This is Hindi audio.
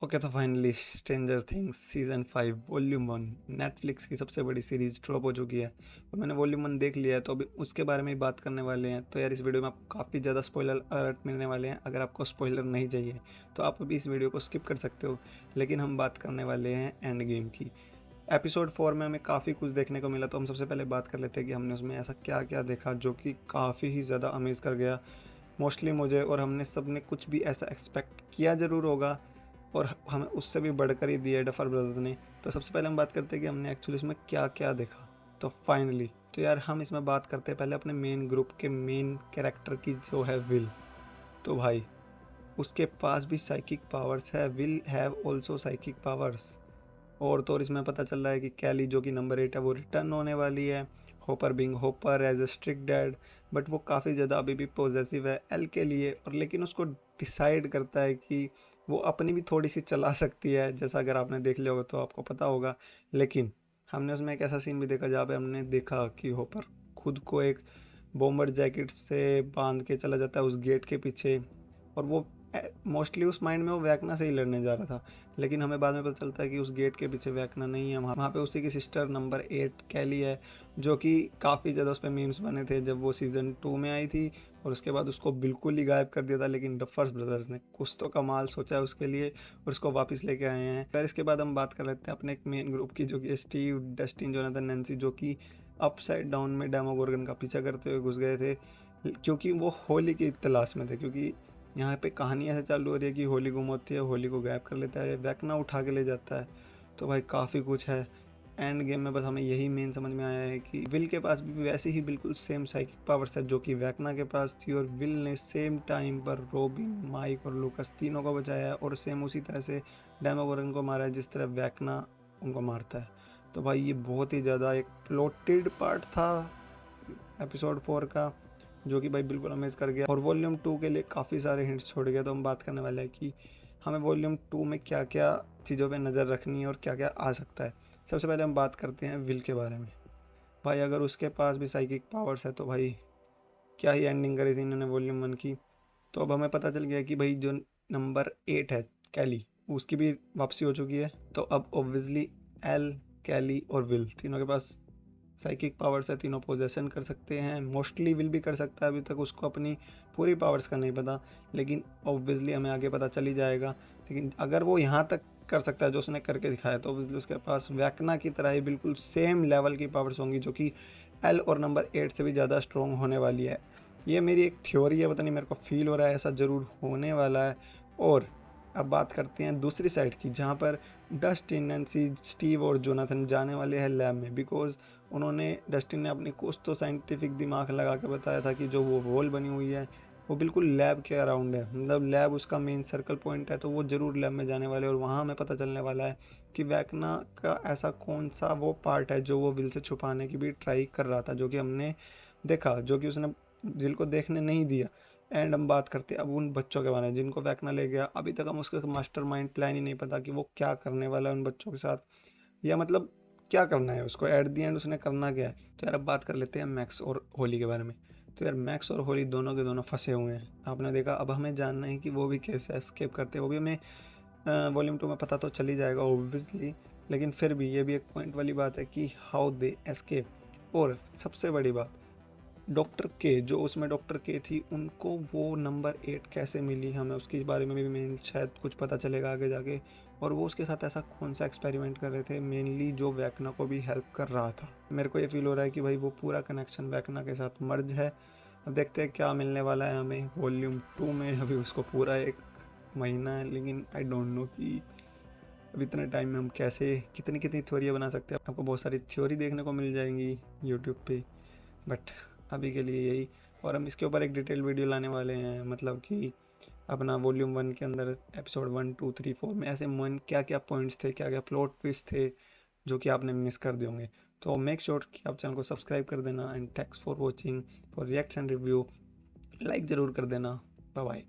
ओके, तो finally stranger things season 5 volume 1 Netflix की सबसे बड़ी सीरीज़ ड्रॉप हो चुकी है और मैंने वॉल्यूम 1 देख लिया है, तो अभी उसके बारे में ही बात करने वाले हैं। तो यार, इस वीडियो में आपको काफ़ी ज़्यादा स्पॉइलर अलर्ट मिलने वाले हैं। अगर आपको स्पॉइलर नहीं चाहिए तो आप अभी इस वीडियो को स्किप कर सकते हो, लेकिन हम बात करने वाले हैं एंड गेम की। एपिसोड 4 में हमें काफ़ी कुछ देखने को मिला, तो हम सबसे पहले बात कर लेते हैं कि हमने उसमें ऐसा क्या क्या देखा जो कि काफ़ी ही ज़्यादा अमेज़ कर गया मोस्टली मुझे। और हमने सब ने कुछ भी ऐसा एक्सपेक्ट किया ज़रूर होगा और हमें उससे भी बढ़कर ही दिया है डफर ब्रदर्स ने। तो सबसे पहले हम बात करते हैं कि हमने एक्चुअली इसमें क्या क्या देखा। तो फाइनली तो यार, हम इसमें बात करते हैं पहले अपने मेन ग्रुप के मेन कैरेक्टर की, जो है विल। तो भाई, उसके पास भी साइकिक पावर्स है। Will have also psychic powers. और इसमें पता चल रहा है कि कैली, जो कि नंबर 8 है, वो रिटर्न होने वाली है। Hopper being Hopper as a strict dad, but वो काफ़ी ज़्यादा अभी भी पॉजेसिव है एल के लिए। और लेकिन उसको डिसाइड करता है कि वो अपनी भी थोड़ी सी चला सकती है, जैसा अगर आपने देख लिया होगा तो आपको पता होगा। लेकिन हमने उसमें एक ऐसा सीन भी देखा जहाँ पे हमने देखा कि होपर खुद को एक बॉम्बर जैकेट से बांध के चला जाता है उस गेट के पीछे। और वो मोस्टली उस माइंड में वो वैकना से ही लड़ने जा रहा था, लेकिन हमें बाद में पता चलता है कि उस गेट के पीछे वैकना नहीं है, वहाँ पे उसी की सिस्टर नंबर 8 कैली है, जो कि काफ़ी ज़्यादा उस पर मीम्स बने थे जब वो सीज़न 2 में आई थी। और उसके बाद उसको बिल्कुल ही गायब कर दिया था, लेकिन डफर्स ब्रदर्स ने कुछ तो कमाल सोचा है उसके लिए और उसको वापस लेके आए हैं। फिर इसके बाद हम बात कर लेते हैं अपने एक मेन ग्रुप की, जो कि स्टीव, डस्टिन, जोनाथन, नैन्सी, जो कि अपसाइड डाउन में डेमोगोर्गन का पीछा करते हुए घुस गए थे, क्योंकि वो होली की तलाश में थे। क्योंकि यहाँ पे कहानी ऐसे चालू हो रही है कि होली गुम होती है, होली को गायब कर लेता है, वैकना उठा के ले जाता है। तो भाई, काफ़ी कुछ है। एंड गेम में बस हमें यही मेन समझ में आया है कि विल के पास भी वैसे ही बिल्कुल सेम साइकिक पावर्स है जो कि वैकना के पास थी, और विल ने सेम टाइम पर रॉबिन, माइक और लूकस तीनों को बचाया है, और सेम उसी तरह से डेमोगोरन को मारा है जिस तरह वैकना उनको मारता है। तो भाई, ये बहुत ही ज़्यादा एक प्लॉटेड पार्ट था एपिसोड 4 का, जो कि भाई बिल्कुल अमेज कर गया और वॉल्यूम 2 के लिए काफ़ी सारे हिंट्स छोड़ गया। तो हम बात करने वाले हैं कि हमें वॉल्यूम 2 में क्या क्या चीज़ों पे नज़र रखनी है और क्या क्या आ सकता है। सबसे पहले हम बात करते हैं विल के बारे में। भाई, अगर उसके पास भी साइकिक पावर्स है तो भाई क्या ही एंडिंग करी थी इन्होंने वॉल्यूम 1 की। तो अब हमें पता चल गया कि भाई जो नंबर 8 है कैली, उसकी भी वापसी हो चुकी है। तो अब ऑब्वियसली एल, कैली और विल तीनों के पास साइकिक पावर्स है, तीनों पोजेशन कर सकते हैं। मोस्टली विल भी कर सकता है, अभी तक उसको अपनी पूरी पावर्स का नहीं पता, लेकिन ऑब्वियसली हमें आगे पता चल ही जाएगा। लेकिन अगर वो यहाँ तक कर सकता है जो उसने करके दिखाया, तो ऑब्वियसली उसके पास वैकना की तरह ही बिल्कुल सेम लेवल की पावर्स होंगी, जो कि एल और नंबर 8 से भी ज़्यादा स्ट्रॉन्ग होने वाली है। ये मेरी एक थ्योरी है, पता नहीं, मेरे को फील हो रहा है ऐसा ज़रूर होने वाला है। और अब बात करते हैं दूसरी साइड की, जहाँ पर डस्टिन, नैन्सी, स्टीव और जोनाथन जाने वाले हैं लैब में। बिकॉज डस्टिन ने अपनी कुछ तो साइंटिफिक दिमाग लगा के बताया था कि जो वो वॉल बनी हुई है वो बिल्कुल लैब के अराउंड है, मतलब लैब उसका मेन सर्कल पॉइंट है। तो वो ज़रूर लैब में जाने वाले, और वहाँ हमें पता चलने वाला है कि वैकना का ऐसा कौन सा वो पार्ट है जो वो विल से छुपाने की भी ट्राई कर रहा था, जो कि हमने देखा, जो कि उसने विल को देखने नहीं दिया। एंड हम बात करते हैं अब उन बच्चों के बारे में जिनको वैकना ले गया। अभी तक हम उसका मास्टर माइंड प्लान ही नहीं पता कि वो क्या करने वाला है उन बच्चों के साथ, या मतलब क्या करना है उसको, एट दी एंड उसने करना क्या है। तो यार, अब बात कर लेते हैं मैक्स और होली के बारे में। तो यार, मैक्स और होली दोनों के दोनों फंसे हुए हैं, आपने देखा। अब हमें जानना है कि वो भी कैसे एस्केप करते हैं। वो भी हमें वॉल्यूम 2 में पता तो चल ही जाएगा ऑब्वियसली, लेकिन फिर भी ये भी एक पॉइंट वाली बात है कि हाउ दे एस्केप। और सबसे बड़ी बात, डॉक्टर के, जो उसमें डॉक्टर के थी, उनको वो नंबर 8 कैसे मिली, हमें उसके बारे में भी शायद कुछ पता चलेगा आगे जाके। और वो उसके साथ ऐसा कौन सा एक्सपेरिमेंट कर रहे थे मेनली, जो वैकना को भी हेल्प कर रहा था। मेरे को ये फील हो रहा है कि भाई वो पूरा कनेक्शन वैकना के साथ मर्ज है। अब देखते हैं क्या मिलने वाला है हमें वॉल्यूम 2 में। अभी उसको पूरा एक महीना है, लेकिन आई डोंट नो कि अब इतने टाइम में हम कैसे कितनी कितनी थ्योरियाँ बना सकते हैं। आपको बहुत सारी थ्योरी देखने को मिल जाएंगी यूट्यूब पे, बट अभी के लिए यही। और हम इसके ऊपर एक डिटेल वीडियो लाने वाले हैं, मतलब कि अपना वॉल्यूम 1 के अंदर एपिसोड 1, 2, 3, 4 में ऐसे मन क्या क्या पॉइंट्स थे, क्या क्या प्लॉट ट्विस्ट थे जो कि आपने मिस कर दिए होंगे। तो मेक श्योर कि आप चैनल को सब्सक्राइब कर देना। And thanks for watching, for reaction review, like ज़रूर कर देना। Bye bye.